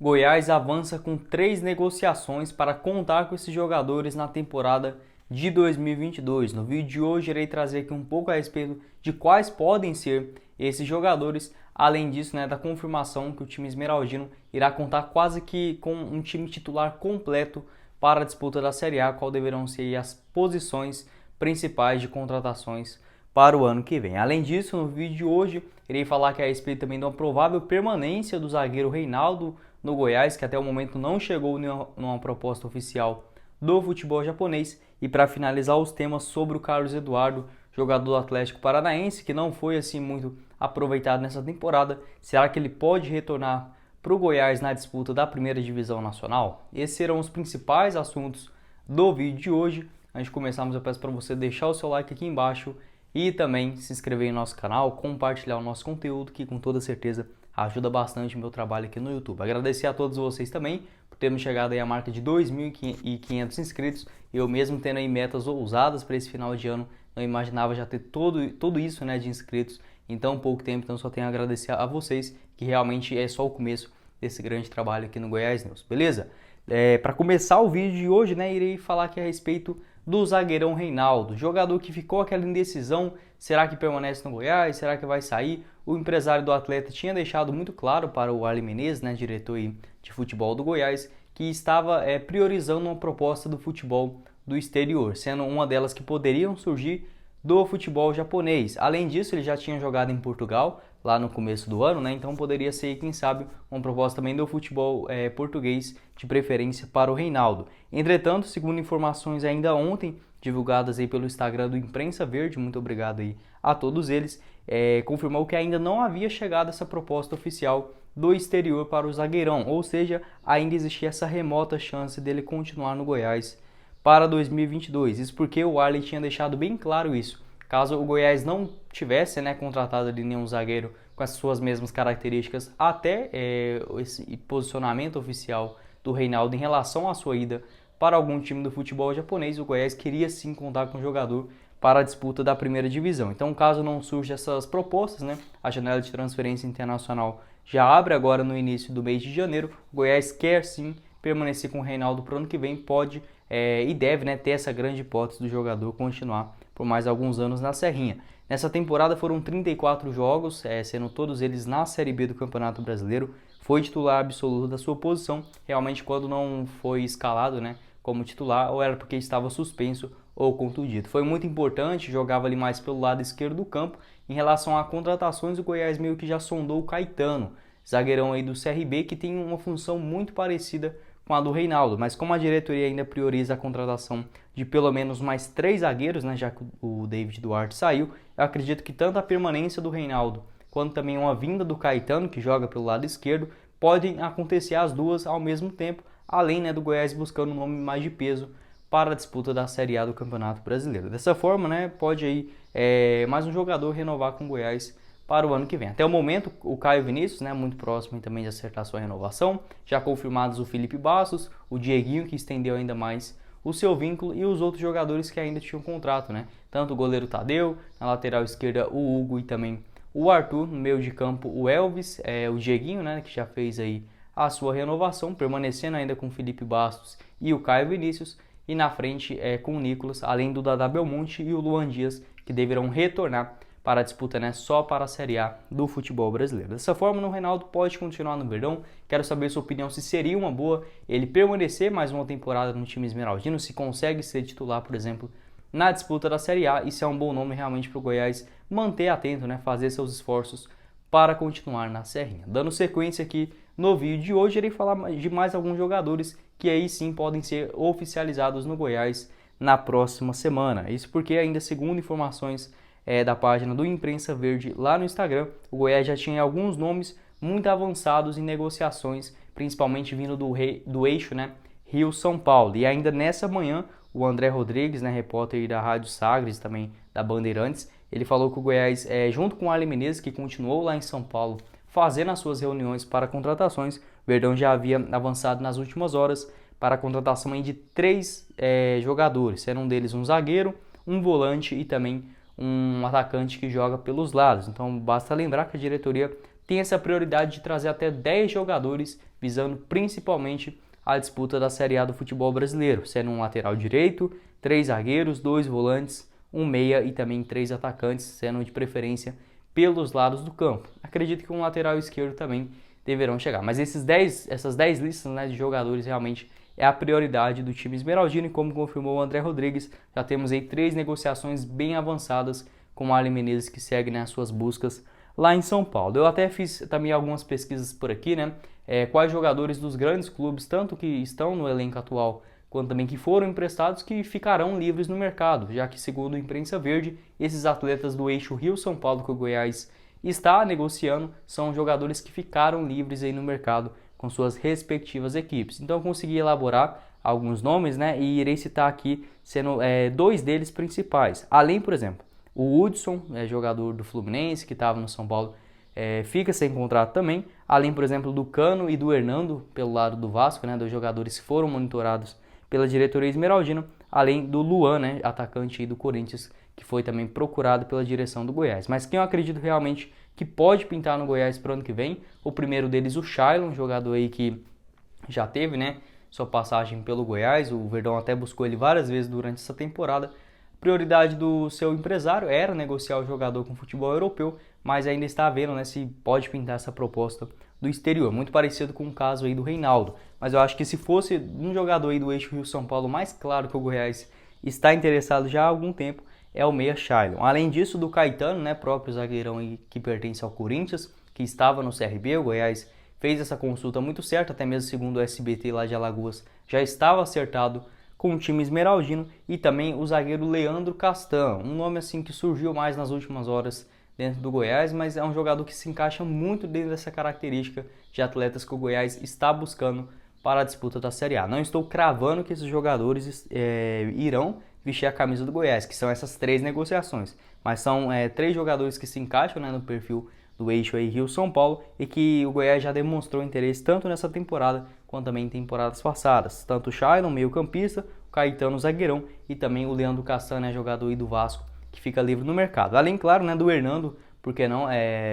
Goiás avança com 3 negociações para contar com esses jogadores na temporada de 2022. No vídeo de hoje irei trazer aqui um pouco a respeito de quais podem ser esses jogadores. Além disso, da confirmação que o time esmeraldino irá contar quase que com um time titular completo para a disputa da Série A, qual deverão ser as posições principais de contratações para o ano que vem. Além disso, no vídeo de hoje, irei falar aqui a respeito também de uma provável permanência do zagueiro Reinaldo no Goiás, que até o momento não chegou numa proposta oficial do futebol japonês. E para finalizar os temas sobre o Carlos Eduardo, jogador do Atlético Paranaense, que não foi assim muito aproveitado nessa temporada. Será que ele pode retornar para o Goiás na disputa da primeira divisão nacional? Esses serão os principais assuntos do vídeo de hoje. Antes de começarmos, eu peço para você deixar o seu like aqui embaixo e também se inscrever em nosso canal, compartilhar o nosso conteúdo, que com toda certeza ajuda bastante o meu trabalho aqui no YouTube. Agradecer a todos vocês também por termos chegado aí à marca de 2.500 inscritos. Eu mesmo tendo aí metas ousadas para esse final de ano, não imaginava já ter tudo isso de inscritos em tão pouco tempo. Então só tenho a agradecer a vocês, que realmente é só o começo desse grande trabalho aqui no Goiás News, beleza? Para começar o vídeo de hoje, irei falar aqui a respeito do zagueirão Reinaldo, jogador que ficou aquela indecisão, será que permanece no Goiás, será que vai sair? O empresário do atleta tinha deixado muito claro para o Arlen Menezes, diretor de futebol do Goiás, que estava priorizando uma proposta do futebol do exterior, sendo uma delas que poderiam surgir do futebol japonês. Além disso, ele já tinha jogado em Portugal lá no começo do ano, então poderia ser, quem sabe, uma proposta também do futebol português, de preferência para o Reinaldo. Entretanto, segundo informações ainda ontem, divulgadas aí pelo Instagram do Imprensa Verde, muito obrigado aí a todos eles, confirmou que ainda não havia chegado essa proposta oficial do exterior para o zagueirão, ou seja, ainda existia essa remota chance dele continuar no Goiás para 2022. Isso porque o Arlen tinha deixado bem claro isso. Caso o Goiás não tivesse contratado ali nenhum zagueiro com as suas mesmas características, até esse posicionamento oficial do Reinaldo em relação à sua ida para algum time do futebol japonês, o Goiás queria sim contar com o jogador para a disputa da primeira divisão. Então, caso não surjam essas propostas, a janela de transferência internacional já abre agora no início do mês de janeiro. O Goiás quer sim permanecer com o Reinaldo para o ano que vem, pode e deve ter essa grande hipótese do jogador continuar por mais alguns anos na Serrinha. Nessa temporada foram 34 jogos, sendo todos eles na Série B do Campeonato Brasileiro. Foi titular absoluto da sua posição, realmente quando não foi escalado como titular, ou era porque estava suspenso ou contundido. Foi muito importante, jogava ali mais pelo lado esquerdo do campo. Em relação a contratações, o Goiás meio que já sondou o Caetano, zagueirão aí do CRB, que tem uma função muito parecida com a do Reinaldo, mas como a diretoria ainda prioriza a contratação de pelo menos mais 3 zagueiros, já que o David Duarte saiu, eu acredito que tanto a permanência do Reinaldo quanto também uma vinda do Caetano, que joga pelo lado esquerdo, podem acontecer as duas ao mesmo tempo, além do Goiás buscando um nome mais de peso para a disputa da Série A do Campeonato Brasileiro. Dessa forma, pode aí mais um jogador renovar com o Goiás para o ano que vem. Até o momento, o Caio Vinícius, muito próximo também de acertar sua renovação. Já confirmados o Felipe Bastos, o Dieguinho, que estendeu ainda mais o seu vínculo, e os outros jogadores que ainda tinham contrato, Tanto o goleiro Tadeu, na lateral esquerda o Hugo e também o Arthur, no meio de campo o Elvis, o Dieguinho, que já fez aí a sua renovação, permanecendo ainda com o Felipe Bastos e o Caio Vinícius, e na frente com o Nicolas, além do Dadá Belmonte e o Luan Dias, que deverão retornar para a disputa só para a Série A do futebol brasileiro. Dessa forma, o Reinaldo pode continuar no Verdão. Quero saber sua opinião, se seria uma boa ele permanecer mais uma temporada no time esmeraldino, se consegue ser titular, por exemplo, na disputa da Série A, e se é um bom nome realmente para o Goiás manter atento, fazer seus esforços para continuar na Serrinha. Dando sequência aqui no vídeo de hoje, irei falar de mais alguns jogadores que aí sim podem ser oficializados no Goiás na próxima semana. Isso porque ainda segundo informações da página do Imprensa Verde lá no Instagram, o Goiás já tinha alguns nomes muito avançados em negociações, principalmente vindo do eixo Rio-São Paulo. E ainda nessa manhã, o André Rodrigues, repórter da Rádio Sagres, também da Bandeirantes, ele falou que o Goiás, junto com o Arlen Menezes, que continuou lá em São Paulo, fazendo as suas reuniões para contratações, o Verdão já havia avançado nas últimas horas para a contratação de 3 jogadores, sendo um deles um zagueiro, um volante e também um atacante que joga pelos lados. Então basta lembrar que a diretoria tem essa prioridade de trazer até 10 jogadores visando principalmente a disputa da Série A do futebol brasileiro, sendo um lateral direito, 3 zagueiros, 2 volantes, um meia e também 3 atacantes, sendo de preferência pelos lados do campo. Acredito que um lateral esquerdo também deverão chegar, mas essas 10 listas, né, de jogadores realmente é a prioridade do time esmeraldino, e como confirmou o André Rodrigues, já temos aí 3 negociações bem avançadas com o Arlen Menezes, que segue, né, as suas buscas lá em São Paulo. Eu até fiz também algumas pesquisas por aqui, né, quais jogadores dos grandes clubes, tanto que estão no elenco atual, quanto também que foram emprestados, que ficarão livres no mercado, já que, segundo a imprensa verde, esses atletas do eixo Rio-São Paulo que o Goiás está negociando são jogadores que ficaram livres aí no mercado com suas respectivas equipes. Então eu consegui elaborar alguns nomes, né, e irei citar aqui sendo 2 deles principais. Além, por exemplo, o Hudson, jogador do Fluminense, que estava no São Paulo, fica sem contrato também. Além, por exemplo, do Cano e do Hernando, pelo lado do Vasco, né, 2 jogadores que foram monitorados pela diretoria esmeraldina, além do Luan, né, atacante aí do Corinthians, que foi também procurado pela direção do Goiás. Mas quem eu acredito realmente que pode pintar no Goiás para o ano que vem, o primeiro deles, o Shailon, jogador aí que já teve, né, sua passagem pelo Goiás, o Verdão até buscou ele várias vezes durante essa temporada. Prioridade do seu empresário era negociar o jogador com futebol europeu, mas ainda está vendo, né, se pode pintar essa proposta do exterior, muito parecido com o caso aí do Reinaldo. Mas eu acho que se fosse um jogador aí do eixo Rio-São Paulo, mais claro que o Goiás está interessado já há algum tempo, é o meia Shailon. Além disso, do Caetano, né, próprio zagueirão aí que pertence ao Corinthians, que estava no CRB, o Goiás fez essa consulta muito certa, até mesmo segundo o SBT lá de Alagoas, já estava acertado com o time esmeraldino, e também o zagueiro Leandro Castan, um nome assim que surgiu mais nas últimas horas dentro do Goiás, mas é um jogador que se encaixa muito dentro dessa característica de atletas que o Goiás está buscando para a disputa da Série A. Não estou cravando que esses jogadores irão vestir a camisa do Goiás, que são essas 3 negociações, mas são 3 jogadores que se encaixam, né, no perfil do eixo aí Rio-São Paulo, e que o Goiás já demonstrou interesse tanto nessa temporada quanto também em temporadas passadas. Tanto o Shailon, meio campista, o Caetano, zagueirão, e também o Leandro Castan, né, jogador aí do Vasco, que fica livre no mercado. Além, claro, né, do Hernando, porque não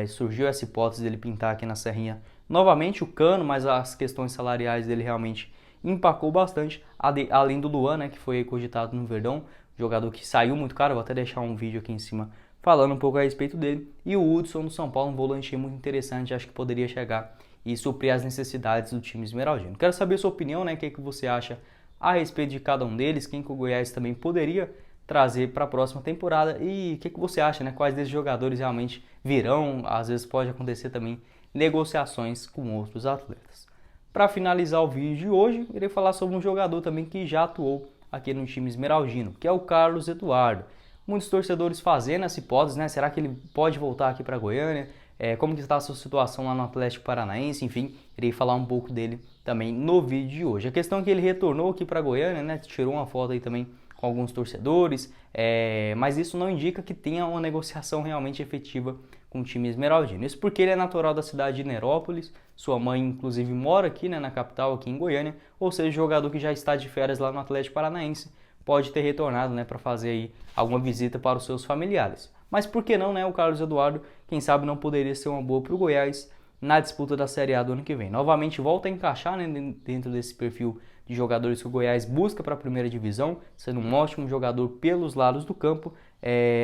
surgiu essa hipótese dele pintar aqui na Serrinha novamente, o Cano, mas as questões salariais dele realmente empacou bastante, além do Luan, né, que foi cogitado no Verdão, jogador que saiu muito caro. Vou até deixar um vídeo aqui em cima falando um pouco a respeito dele, e o Hudson do São Paulo, um volante muito interessante, acho que poderia chegar e suprir as necessidades do time esmeraldino. Quero saber a sua opinião, né, o que você acha a respeito de cada um deles, quem que o Goiás também poderia trazer para a próxima temporada, e o que você acha, né, quais desses jogadores realmente virão. Às vezes pode acontecer também negociações com outros atletas. Para finalizar o vídeo de hoje, irei falar sobre um jogador também que já atuou aqui no time esmeraldino, que é o Carlos Eduardo. Muitos torcedores fazendo essa hipótese, né? Será que ele pode voltar aqui para Goiânia? Como que está a sua situação lá no Atlético Paranaense? Enfim, irei falar um pouco dele também no vídeo de hoje. A questão é que ele retornou aqui para Goiânia, né? Tirou uma foto aí também com alguns torcedores, mas isso não indica que tenha uma negociação realmente efetiva com o time esmeraldino. Isso porque ele é natural da cidade de Nerópolis, sua mãe inclusive mora aqui, né, na capital, aqui em Goiânia, ou seja, jogador que já está de férias lá no Atlético Paranaense, pode ter retornado, né, para fazer aí alguma visita para os seus familiares. Mas por que não, né, o Carlos Eduardo, quem sabe não poderia ser uma boa para o Goiás na disputa da Série A do ano que vem. Novamente volta a encaixar, né, dentro desse perfil de jogadores que o Goiás busca para a primeira divisão, sendo um ótimo jogador pelos lados do campo.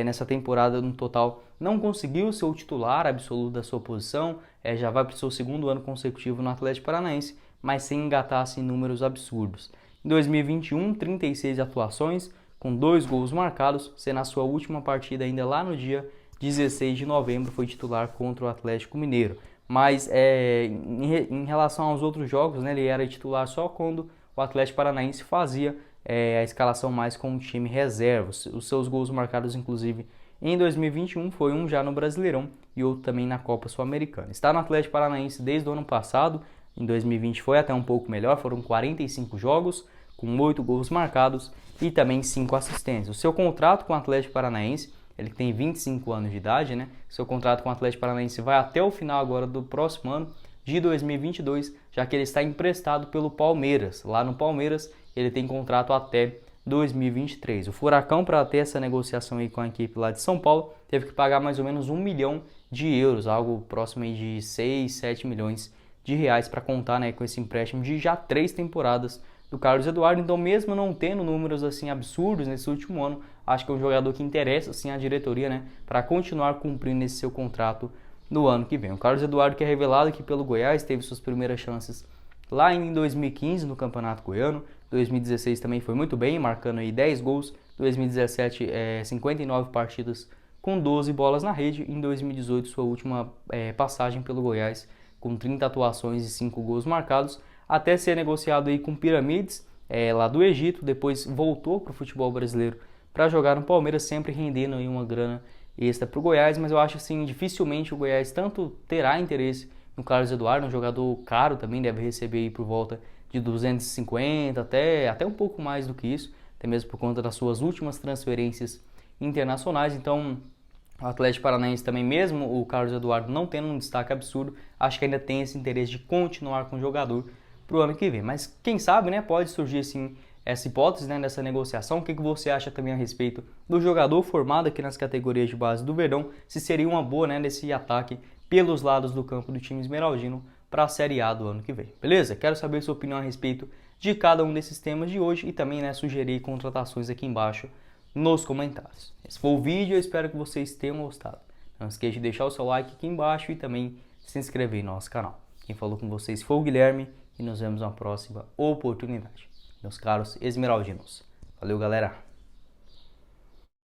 Nessa temporada, no total, não conseguiu ser o titular absoluto da sua posição, já vai para o seu 2º ano consecutivo no Atlético Paranaense, mas sem engatar assim, números absurdos. Em 2021, 36 atuações, com 2 gols marcados, sendo a sua última partida ainda lá no dia 16 de novembro, foi titular contra o Atlético Mineiro. Mas em relação aos outros jogos, né, ele era titular só quando o Atlético Paranaense fazia a escalação mais com o time reserva. Os seus gols marcados, inclusive, em 2021, foi um já no Brasileirão e outro também na Copa Sul-Americana. Está no Atlético Paranaense desde o ano passado, em 2020 foi até um pouco melhor, foram 45 jogos, com 8 gols marcados e também 5 assistências. O seu contrato com o Atlético Paranaense, ele tem 25 anos de idade, né? Seu contrato com o Atlético Paranaense vai até o final agora do próximo ano, de 2022, já que ele está emprestado pelo Palmeiras. Lá no Palmeiras, ele tem contrato até 2023. O Furacão, para ter essa negociação aí com a equipe lá de São Paulo, teve que pagar mais ou menos 1 milhão de euros, algo próximo aí de 6, 7 milhões de reais para contar, né, com esse empréstimo de já 3 temporadas do Carlos Eduardo. Então, mesmo não tendo números assim absurdos nesse último ano, acho que é um jogador que interessa assim a diretoria, né, para continuar cumprindo esse seu contrato no ano que vem. O Carlos Eduardo, que é revelado aqui pelo Goiás, teve suas primeiras chances lá em 2015 no Campeonato Goiano. 2016 também foi muito bem, marcando aí 10 gols. 2017, 59 partidas com 12 bolas na rede. Em 2018, sua última passagem pelo Goiás, com 30 atuações e 5 gols marcados, até ser negociado aí com Piramides, lá do Egito. Depois voltou para o futebol brasileiro para jogar no Palmeiras, sempre rendendo aí uma grana extra para o Goiás. Mas eu acho assim, dificilmente o Goiás tanto terá interesse no Carlos Eduardo, um jogador caro também, deve receber aí por volta de 250, até um pouco mais do que isso, até mesmo por conta das suas últimas transferências internacionais. Então, o Atlético Paranaense também, mesmo o Carlos Eduardo não tendo um destaque absurdo, acho que ainda tem esse interesse de continuar com o jogador para o ano que vem. Mas quem sabe, né, pode surgir assim essa hipótese, né, dessa negociação. O que você acha também a respeito do jogador formado aqui nas categorias de base do Verdão? Se seria uma boa, né, nesse ataque pelos lados do campo do time esmeraldino para a Série A do ano que vem, beleza? Quero saber sua opinião a respeito de cada um desses temas de hoje e também, né, sugerir contratações aqui embaixo nos comentários. Esse foi o vídeo, eu espero que vocês tenham gostado. Não esqueça de deixar o seu like aqui embaixo e também se inscrever no nosso canal. Quem falou com vocês foi o Guilherme e nos vemos na próxima oportunidade, meus caros esmeraldinos. Valeu, galera!